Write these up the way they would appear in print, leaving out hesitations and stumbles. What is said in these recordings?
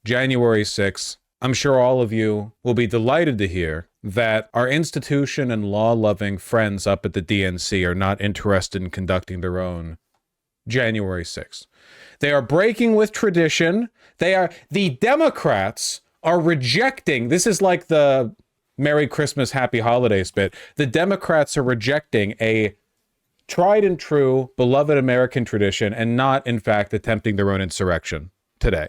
January 6th. I'm sure all of you will be delighted to hear that our institution and law-loving friends up at the DNC are not interested in conducting their own January 6th. They are breaking with tradition. The Democrats are rejecting, this is like the Merry Christmas, Happy Holidays bit. The Democrats are rejecting a tried and true, beloved American tradition and not, in fact, attempting their own insurrection today.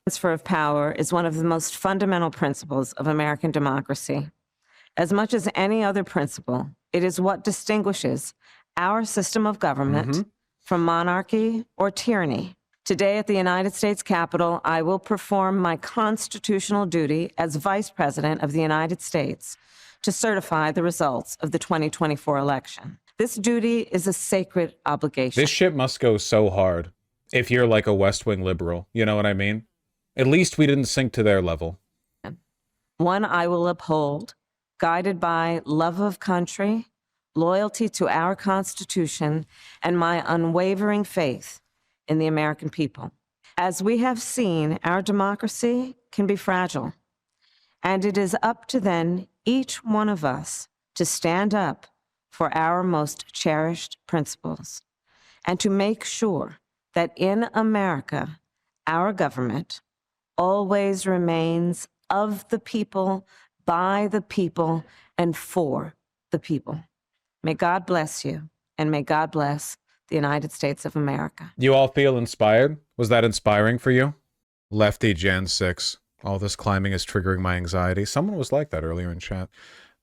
Transfer of power is one of the most fundamental principles of American democracy. As much as any other principle, it is what distinguishes our system of government from monarchy or tyranny. Today at the United States Capitol, I will perform my constitutional duty as Vice President of the United States to certify the results of the 2024 election. This duty is a sacred obligation. This shit must go so hard if you're like a West Wing liberal. You know what I mean? At least we didn't sink to their level. One I will uphold, guided by love of country, loyalty to our Constitution, and my unwavering faith in the American people. As we have seen, our democracy can be fragile, and it is up to then each one of us to stand up for our most cherished principles and to make sure that in America, our government always remains of the people, by the people, and for the people. May God bless you, and may God bless the United States of America. You all feel inspired? Was that inspiring for you? Lefty Jan 6. All this climbing is triggering my anxiety. Someone was like that earlier in chat.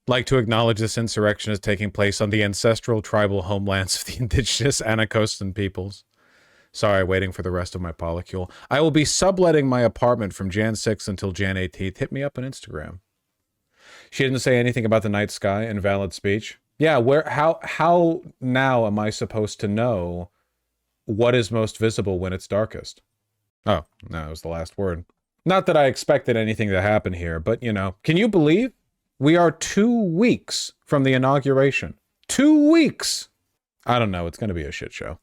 Like to acknowledge this insurrection is taking place on the ancestral tribal homelands of the indigenous Anacostan peoples. Sorry, waiting for the rest of my polycule. I will be subletting my apartment from Jan 6th until Jan 18th. Hit me up on Instagram. She didn't say anything about the night sky and valid speech. Yeah, how now am I supposed to know what is most visible when it's darkest? Oh, no, it was the last word. Not that I expected anything to happen here, but, you know, can you believe we are 2 weeks from the inauguration? 2 weeks! I don't know, it's going to be a shit show.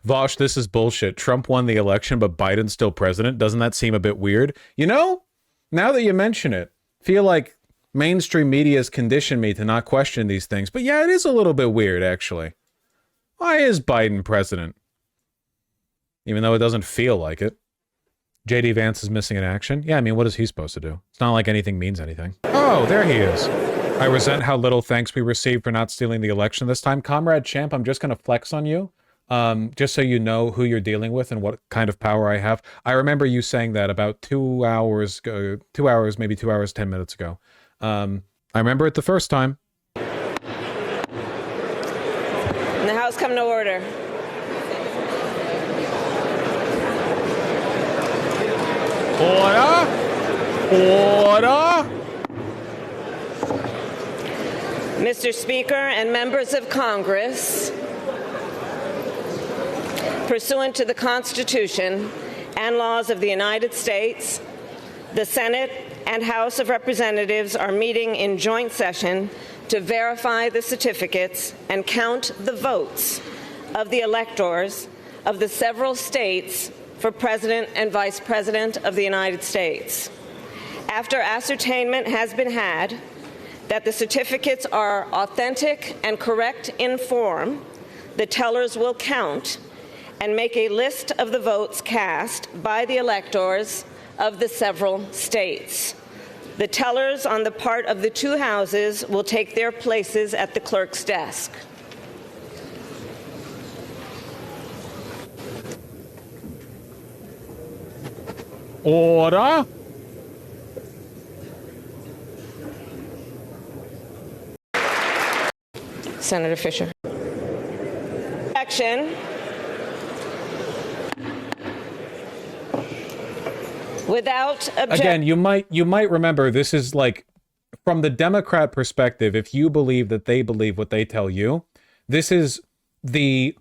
Vosh, this is bullshit. Trump won the election, but Biden's still president. Doesn't that seem a bit weird? You know, now that you mention it, I feel like mainstream media has conditioned me to not question these things. But yeah, it is a little bit weird, actually. Why is Biden president? Even though it doesn't feel like it. JD Vance is missing in action? Yeah, I mean, what is he supposed to do? It's not like anything means anything. Oh, there he is. I resent how little thanks we received for not stealing the election this time. Comrade Champ, I'm just going to flex on you. Just so you know who you're dealing with and what kind of power I have. I remember you saying that about 2 hours, maybe 2 hours, 10 minutes ago. I remember it the first time. And the House come to order. Order! Order! Mr. Speaker and members of Congress, pursuant to the Constitution and laws of the United States, the Senate and House of Representatives are meeting in joint session to verify the certificates and count the votes of the electors of the several states for President and Vice President of the United States. After ascertainment has been had that the certificates are authentic and correct in form, the tellers will count and make a list of the votes cast by the electors of the several states. The tellers on the part of the two houses will take their places at the clerk's desk. Order! Senator Fisher. Action. Without objection. Again, you might remember this is like from the Democrat perspective. If you believe that they believe what they tell you, this is the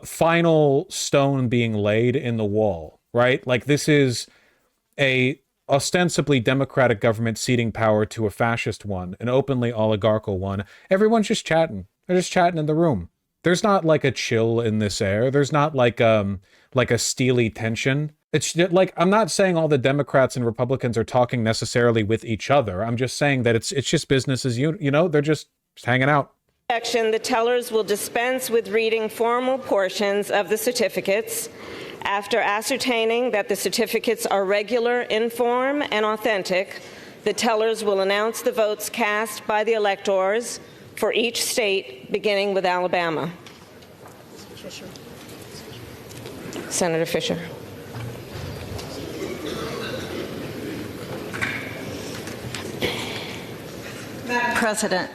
final stone being laid in the wall, right? Like this is a ostensibly democratic government ceding power to a fascist one, an openly oligarchical one. Everyone's just chatting. They're just chatting in the room. There's not like a chill in this air. There's not like a steely tension. It's like, I'm not saying all the Democrats and Republicans are talking necessarily with each other. I'm just saying that it's just business as you know, they're just hanging out. The tellers will dispense with reading formal portions of the certificates. After ascertaining that the certificates are regular in form and authentic, the tellers will announce the votes cast by the electors for each state, beginning with Alabama. Senator Fisher. Madam President,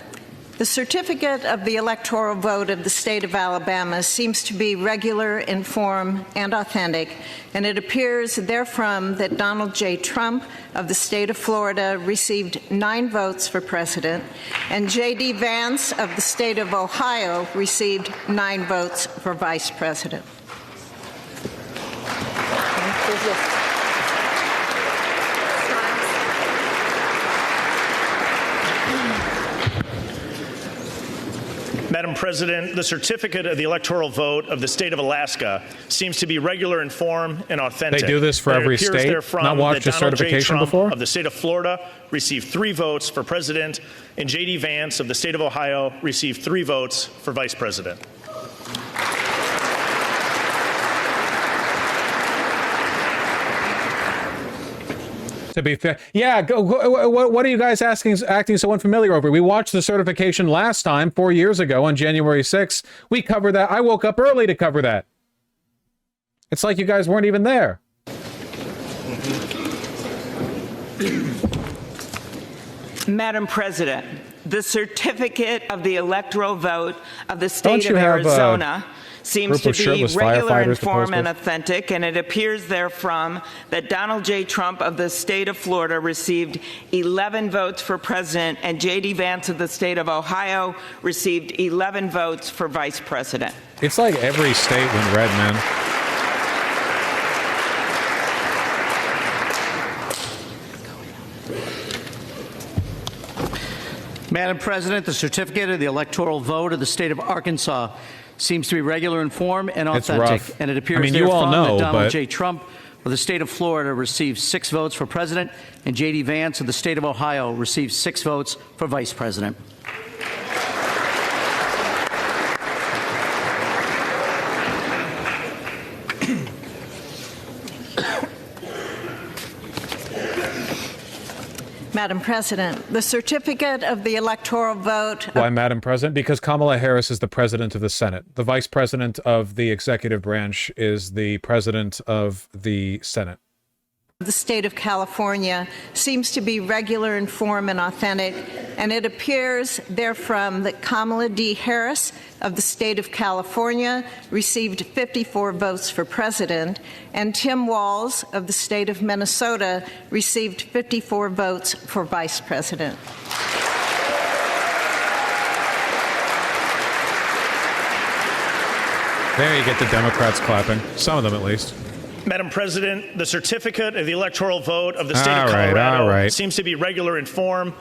the certificate of the electoral vote of the state of Alabama seems to be regular in form and authentic, and it appears therefrom that Donald J. Trump of the state of Florida received 9 votes for president, and J.D. Vance of the state of Ohio received 9 votes for vice president. Madam President, the certificate of the electoral vote of the state of Alaska seems to be regular in form and authentic. They do this for every state? Not watched a certification before? Of the state of Florida received 3 votes for president, and J.D. Vance of the state of Ohio received 3 votes for vice president. To be fair, yeah. What are you guys acting so unfamiliar over? We watched the certification last time 4 years ago on January 6th. We covered that. I woke up early to cover that. It's like you guys weren't even there. Madam President, the certificate of the electoral vote of the state of Arizona seems to be regular in form and authentic, and it appears therefrom that Donald J. Trump of the state of Florida received 11 votes for president, and J.D. Vance of the state of Ohio received 11 votes for vice president. It's like every state went red, man. Madam President, the certificate of the electoral vote of the state of Arkansas seems to be regular in form and authentic, and it appears therefrom that Donald J. Trump of the state of Florida received 6 votes for president, and J.D. Vance of the state of Ohio received 6 votes for vice president. Madam President, the certificate of the electoral vote... Why, Madam President? Because Kamala Harris is the president of the Senate. The vice president of the executive branch is the president of the Senate. The state of California seems to be regular in form and authentic, and it appears therefrom that Kamala D. Harris of the state of California received 54 votes for president, and Tim Walz of the state of Minnesota received 54 votes for vice president. There you get the Democrats clapping. Some of them, at least. Madam President, the certificate of the electoral vote of the state of Colorado seems to be regular in form,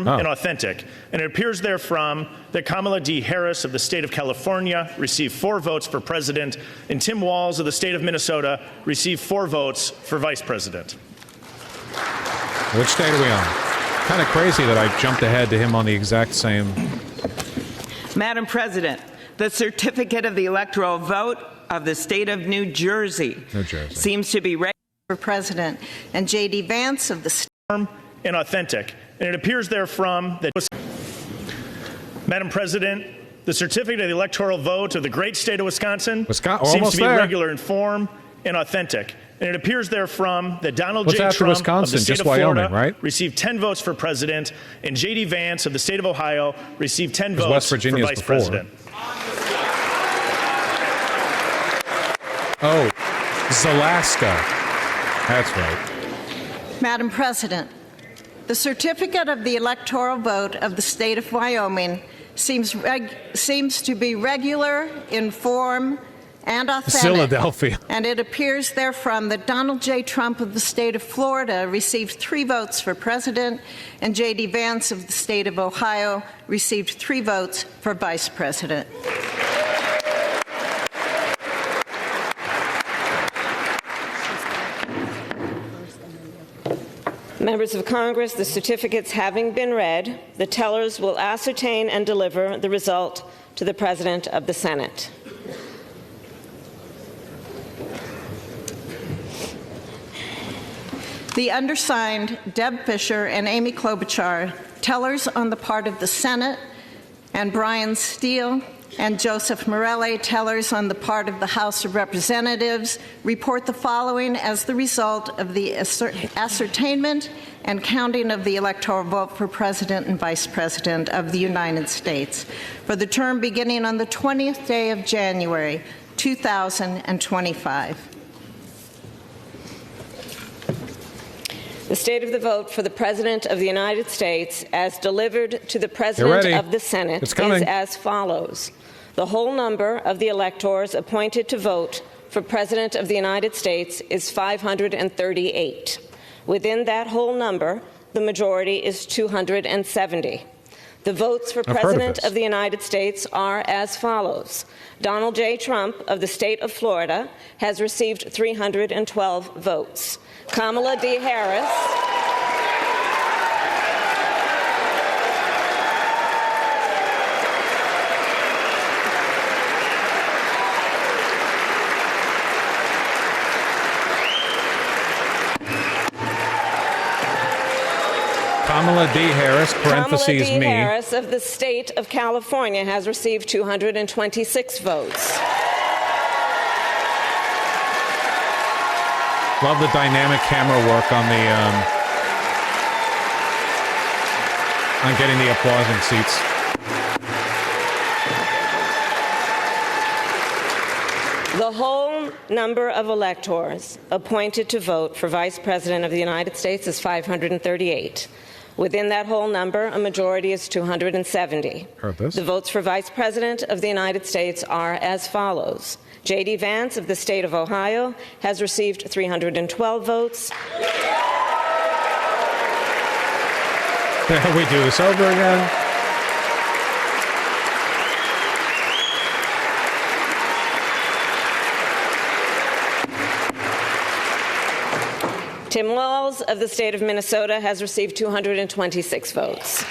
and authentic. And it appears therefrom that Kamala D. Harris of the state of California received 4 votes for president, and Tim Walz of the state of Minnesota received 4 votes for vice president. Which state are we on? Kind of crazy that I jumped ahead to him on the exact same. Madam President, the certificate of the electoral vote of the state of New Jersey seems to be regular for president, and J.D. Vance of the state and authentic, and it appears therefrom that Madam President, the certificate of the electoral vote of the great state of Wisconsin seems to be regular in form and authentic, and it appears therefrom that Donald J. Trump of the state of Florida received 10 votes for president, and J.D. Vance of the state of Ohio received 10 votes for vice president. Oh, Zalaska. That's right. Madam President, the certificate of the electoral vote of the state of Wyoming seems to be regular in form and authentic. Philadelphia. And it appears therefrom that Donald J. Trump of the state of Florida received 3 votes for president, and J.D. Vance of the state of Ohio received 3 votes for vice president. Members of Congress, the certificates having been read, the tellers will ascertain and deliver the result to the President of the Senate. The undersigned, Deb Fisher and Amy Klobuchar, tellers on the part of the Senate, and Brian Steele and Joseph Morelli, tellers on the part of the House of Representatives, report the following as the result of the ascertainment and counting of the electoral vote for President and Vice President of the United States for the term beginning on the 20th day of January, 2025. The state of the vote for the President of the United States, as delivered to the President of the Senate, is as follows. The whole number of the electors appointed to vote for President of the United States is 538. Within that whole number, the majority is 270. The votes for President of the United States are as follows. Donald J. Trump of the state of Florida has received 312 votes. Kamala D. Harris Kamala D. Harris, parentheses Kamala D. me. Harris of the state of California has received 226 votes. Love the dynamic camera work on the on getting the applauding seats. The whole number of electors appointed to vote for Vice President of the United States is 538. Within that whole number, a majority is 270. Heard this. The votes for Vice President of the United States are as follows. J.D. Vance of the state of Ohio has received 312 votes. We do this over again. Tim Walz of the state of Minnesota has received 226 votes.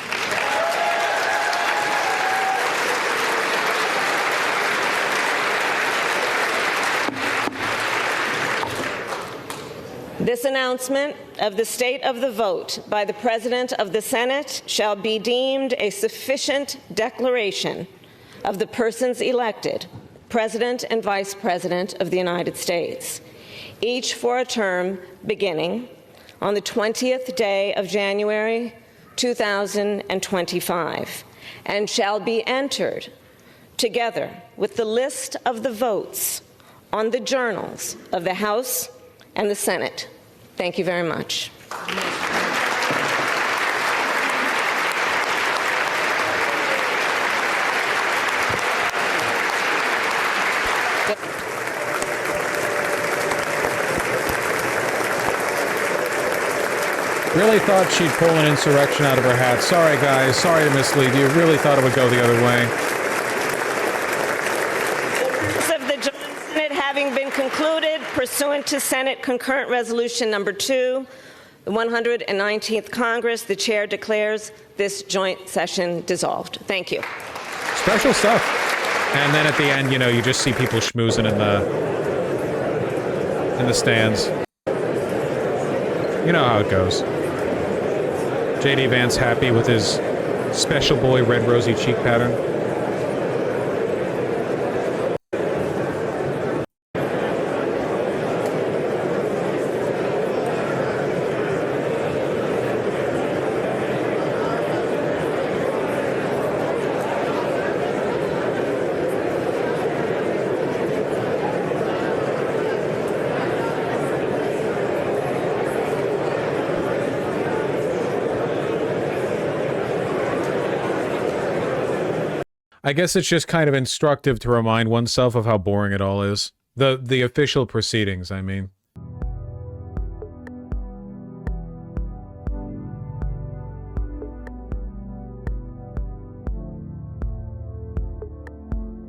This announcement of the state of the vote by the President of the Senate shall be deemed a sufficient declaration of the persons elected President and Vice President of the United States, each for a term beginning on the 20th day of January 2025, and shall be entered together with the list of the votes on the journals of the House and the Senate. Thank you very much. Really thought she'd pull an insurrection out of her hat. Sorry, guys. Sorry to mislead you. Really thought it would go the other way. Of the Senate having been concluded pursuant to Senate Concurrent Resolution Number 2, the 119th Congress, the chair declares this joint session dissolved. Thank you. Special stuff. And then at the end, you know, you just see people schmoozing in the stands. You know how it goes. J.D. Vance happy with his special boy red rosy cheek pattern. I guess it's just kind of instructive to remind oneself of how boring it all is. The official proceedings, I mean.